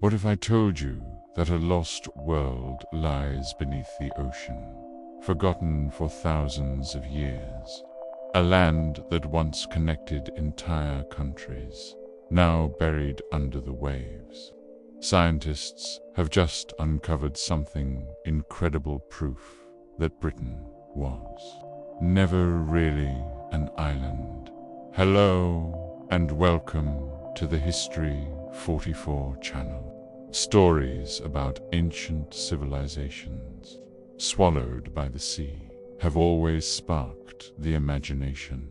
What if I told you that a lost world lies beneath the ocean, forgotten for thousands of years? A land that once connected entire countries, now buried under the waves. Scientists have just uncovered something incredible, proof that Britain was never really an island. Hello and welcome to the History 44 channel. Stories about ancient civilizations swallowed by the sea have always sparked the imagination,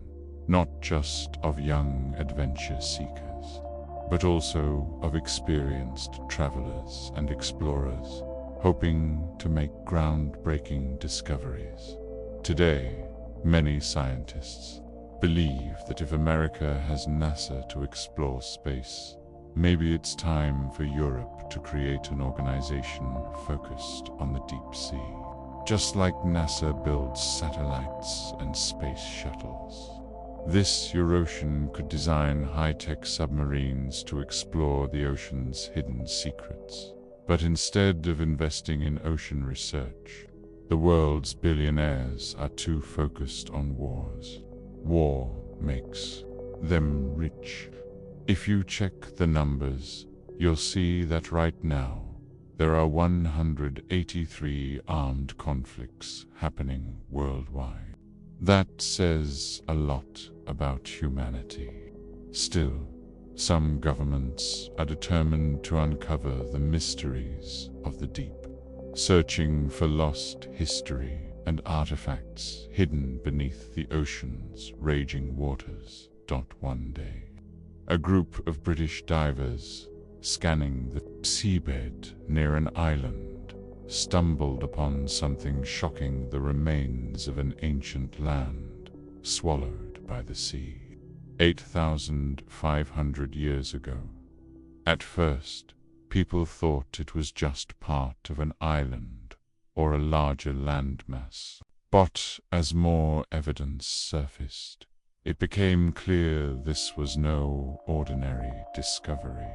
not just of young adventure seekers, but also of experienced travelers and explorers hoping to make groundbreaking discoveries. Today, many scientists believe that if America has NASA to explore space, maybe it's time for Europe to create an organization focused on the deep sea. Just like NASA builds satellites and space shuttles, this Eurasian could design high-tech submarines to explore the ocean's hidden secrets. But instead of investing in ocean research, the world's billionaires are too focused on wars. War makes them rich. If you check the numbers, you'll see that right now, there are 183 armed conflicts happening worldwide. That says a lot about humanity. Still, some governments are determined to uncover the mysteries of the deep, searching for lost history and artifacts hidden beneath the ocean's raging waters. One day, a group of British divers scanning the seabed near an island stumbled upon something shocking: the remains of an ancient land swallowed by the sea 8,500 years ago. At first, people thought it was just part of an island or a larger landmass. But as more evidence surfaced, it became clear this was no ordinary discovery.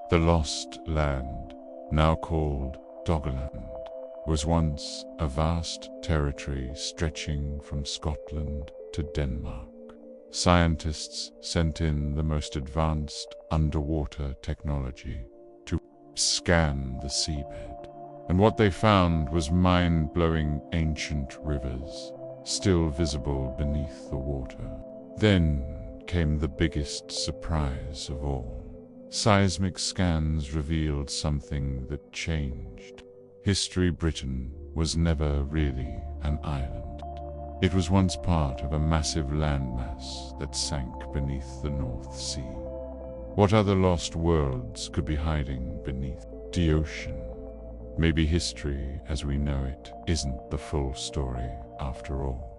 The lost land, now called Doggerland, was once a vast territory stretching from Scotland to Denmark. Scientists sent in the most advanced underwater technology to scan the seabed, and what they found was mind-blowing: ancient rivers still visible beneath the water. Then came the biggest surprise of all. Seismic scans revealed something that changed history. Britain was never really an island. It was once part of a massive landmass that sank beneath the North Sea. What other lost worlds could be hiding beneath the ocean? Maybe history as we know it isn't the full story after all.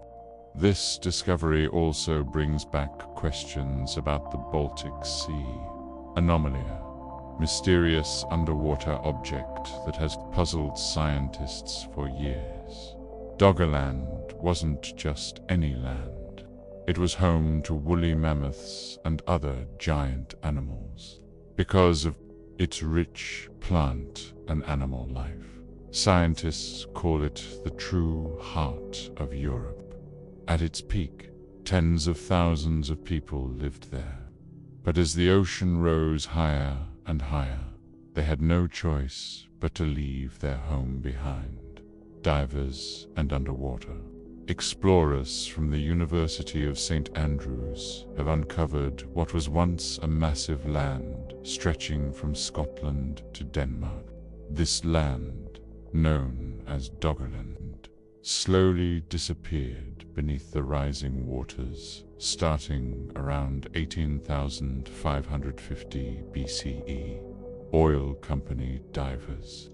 This discovery also brings back questions about the Baltic Sea anomaly, mysterious underwater object that has puzzled scientists for years. Doggerland wasn't just any land. It was home to woolly mammoths and other giant animals. Because of its rich plant and animal life, scientists call it the true heart of Europe. At its peak, tens of thousands of people lived there. But as the ocean rose higher and higher, they had no choice but to leave their home behind. Divers and underwater explorers from the University of St. Andrews have uncovered what was once a massive land stretching from Scotland to Denmark. This land, known as Doggerland, slowly disappeared beneath the rising waters starting around 18,550 BCE. Oil company divers,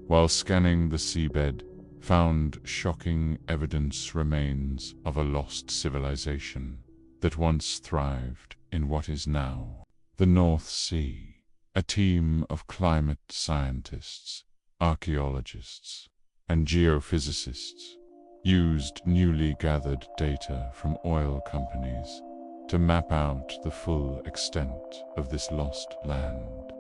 while scanning the seabed, found shocking evidence: remains of a lost civilization that once thrived in what is now the North Sea. A team of climate scientists, archaeologists, and geophysicists used newly gathered data from oil companies to map out the full extent of this lost land,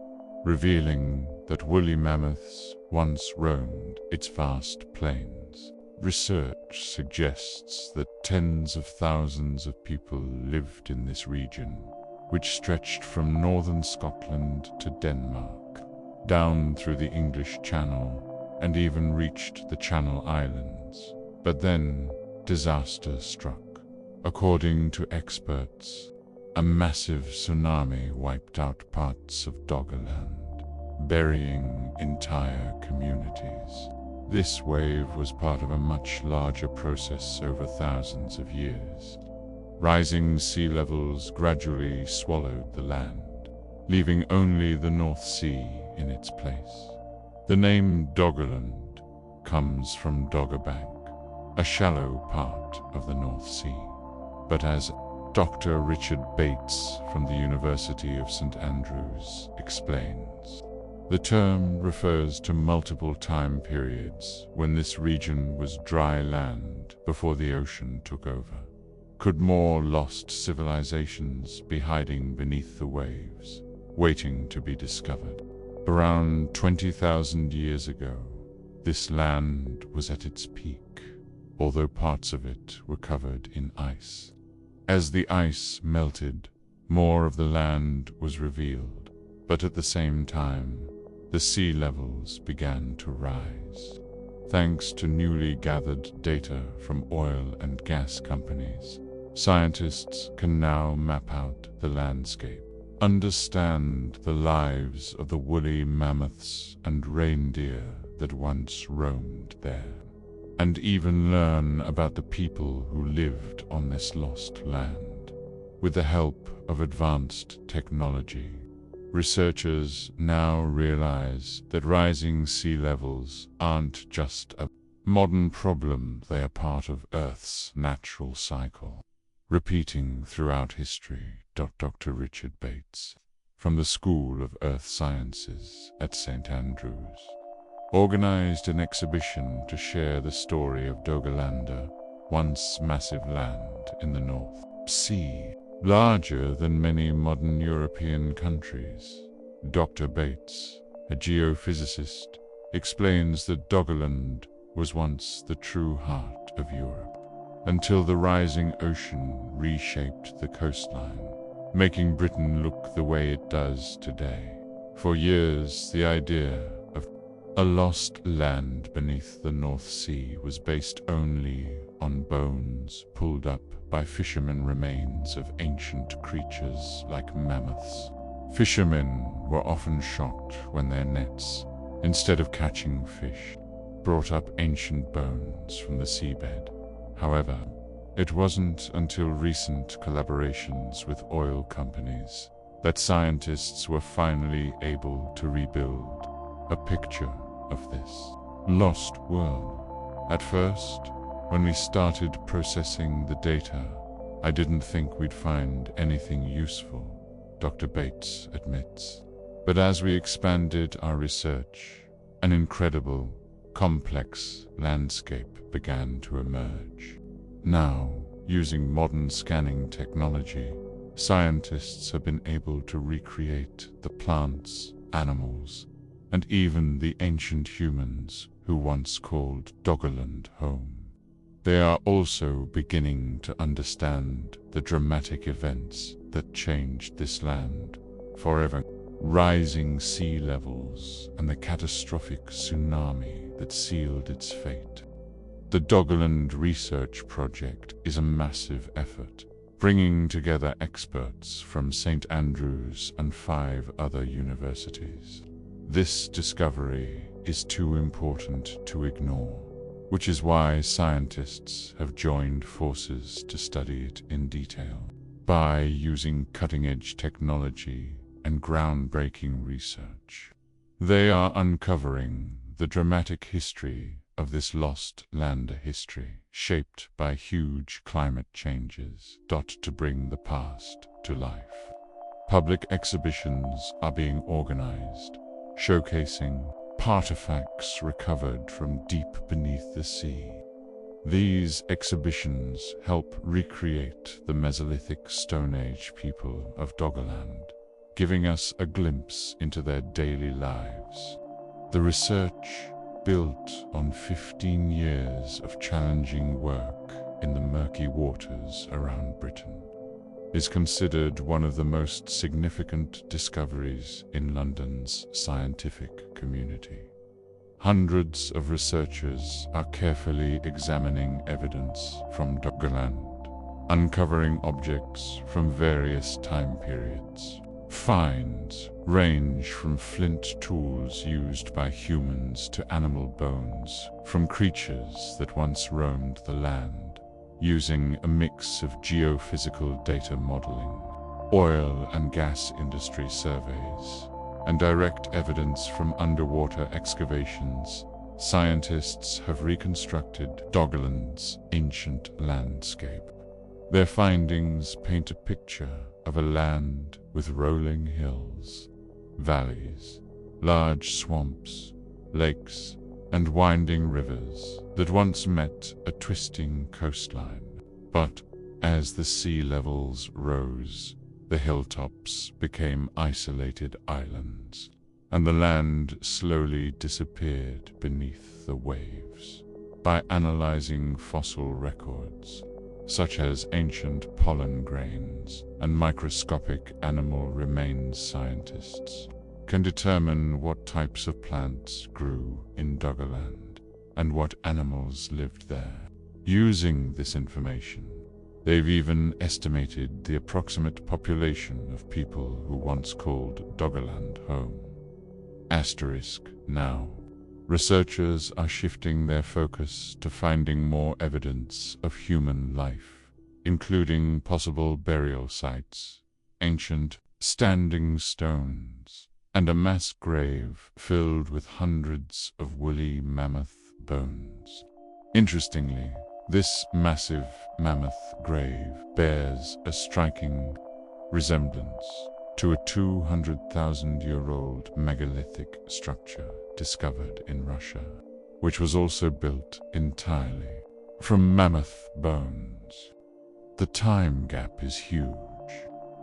revealing that woolly mammoths once roamed its vast plains. Research suggests that tens of thousands of people lived in this region, which stretched from northern Scotland to Denmark, down through the English Channel, and even reached the Channel Islands. But then, disaster struck. According to experts, a massive tsunami wiped out parts of Doggerland, burying entire communities. This wave was part of a much larger process over thousands of years. Rising sea levels gradually swallowed the land, leaving only the North Sea in its place. The name Doggerland comes from Doggerbank, a shallow part of the North Sea. But as Dr. Richard Bates from the University of St. Andrews explains, the term refers to multiple time periods when this region was dry land before the ocean took over. Could more lost civilizations be hiding beneath the waves, waiting to be discovered? Around 20,000 years ago, this land was at its peak, although parts of it were covered in ice. As the ice melted, more of the land was revealed, but at the same time, the sea levels began to rise. Thanks to newly gathered data from oil and gas companies, scientists can now map out the landscape, understand the lives of the woolly mammoths and reindeer that once roamed there, and even learn about the people who lived on this lost land. With the help of advanced technology, researchers now realize that rising sea levels aren't just a modern problem, they are part of Earth's natural cycle, repeating throughout history. Dr. Richard Bates, from the School of Earth Sciences at St. Andrews, organized an exhibition to share the story of Doggerland, once massive land in the North Sea, larger than many modern European countries. Dr. Bates, a geophysicist, explains that Doggerland was once the true heart of Europe, until the rising ocean reshaped the coastline, making Britain look the way it does today. For years, the idea of a lost land beneath the North Sea was based only on bones pulled up by fishermen, remains of ancient creatures like mammoths. Fishermen were often shocked when their nets, instead of catching fish, brought up ancient bones from the seabed. However, it wasn't until recent collaborations with oil companies that scientists were finally able to rebuild a picture of this lost world. At first, when we started processing the data, I didn't think we'd find anything useful, Dr. Bates admits. But as we expanded our research, an incredible, complex landscape began to emerge. Now, using modern scanning technology, scientists have been able to recreate the plants, animals, and even the ancient humans who once called Doggerland home. They are also beginning to understand the dramatic events that changed this land forever. Rising sea levels and the catastrophic tsunami that sealed its fate. The Doggerland Research Project is a massive effort, bringing together experts from St. Andrews and 5 other universities. This discovery is too important to ignore, which is why scientists have joined forces to study it in detail. By using cutting-edge technology and groundbreaking research, they are uncovering the dramatic history of this lost land, history shaped by huge climate changes, to bring the past to life. Public exhibitions are being organized, showcasing artifacts recovered from deep beneath the sea. These exhibitions help recreate the Mesolithic Stone Age people of Doggerland, giving us a glimpse into their daily lives. The research, built on 15 years of challenging work in the murky waters around Britain, is considered one of the most significant discoveries in London's scientific community. Hundreds of researchers are carefully examining evidence from Doggerland, uncovering objects from various time periods. Finds range from flint tools used by humans to animal bones from creatures that once roamed the land, using a mix of geophysical data modeling, oil and gas industry surveys, and direct evidence from underwater excavations. Scientists have reconstructed Doggerland's ancient landscape. Their findings paint a picture of a land with rolling hills, valleys, large swamps, lakes, and winding rivers that once met a twisting coastline. But as the sea levels rose, the hilltops became isolated islands, and the land slowly disappeared beneath the waves. By analyzing fossil records, such as ancient pollen grains and microscopic animal remains, scientists can determine what types of plants grew in Doggerland and what animals lived there. Using this information, they've even estimated the approximate population of people who once called Doggerland home. Now, researchers are shifting their focus to finding more evidence of human life, including possible burial sites, ancient standing stones, and a mass grave filled with hundreds of woolly mammoth bones. Interestingly, this massive mammoth grave bears a striking resemblance to a 200,000-year-old megalithic structure discovered in Russia, which was also built entirely from mammoth bones. The time gap is huge,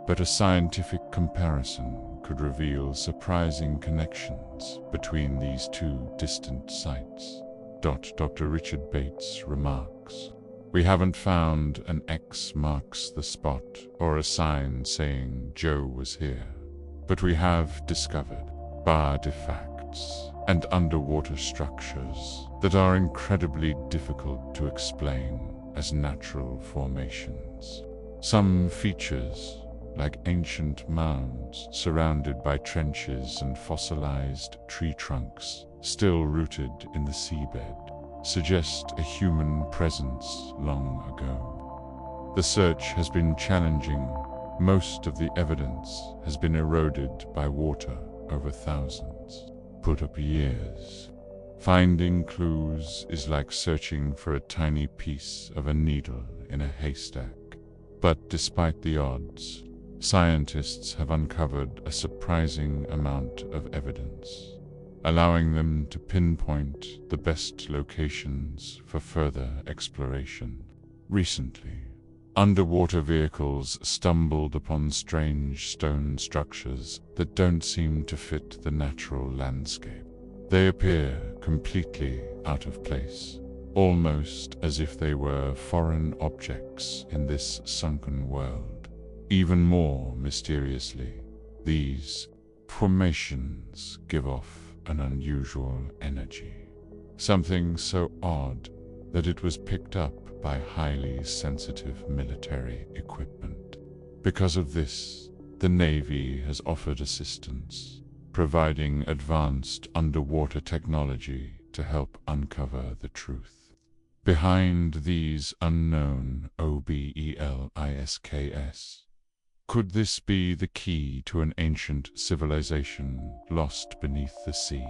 but a scientific comparison could reveal surprising connections between these two distant sites. Dr. Richard Bates remarks, "We haven't found an X marks the spot or a sign saying Joe was here, but we have discovered artifacts and underwater structures that are incredibly difficult to explain as natural formations. Some features, like ancient mounds surrounded by trenches and fossilized tree trunks still rooted in the seabed, suggest a human presence long ago. The search has been challenging. Most of the evidence has been eroded by water over thousands, put up years. Finding clues is like searching for a tiny piece of a needle in a haystack. But despite the odds, scientists have uncovered a surprising amount of evidence, allowing them to pinpoint the best locations for further exploration. Recently, underwater vehicles stumbled upon strange stone structures that don't seem to fit the natural landscape. They appear completely out of place, almost as if they were foreign objects in this sunken world. Even more mysteriously, these formations give off an unusual energy, something so odd that it was picked up by highly sensitive military equipment. Because of this, the Navy has offered assistance, providing advanced underwater technology to help uncover the truth. Behind these unknown objects, could this be the key to an ancient civilization lost beneath the sea?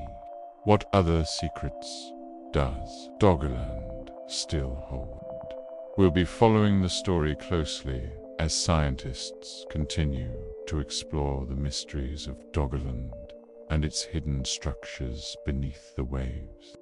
What other secrets does Doggerland still hold? We'll be following the story closely as scientists continue to explore the mysteries of Doggerland and its hidden structures beneath the waves.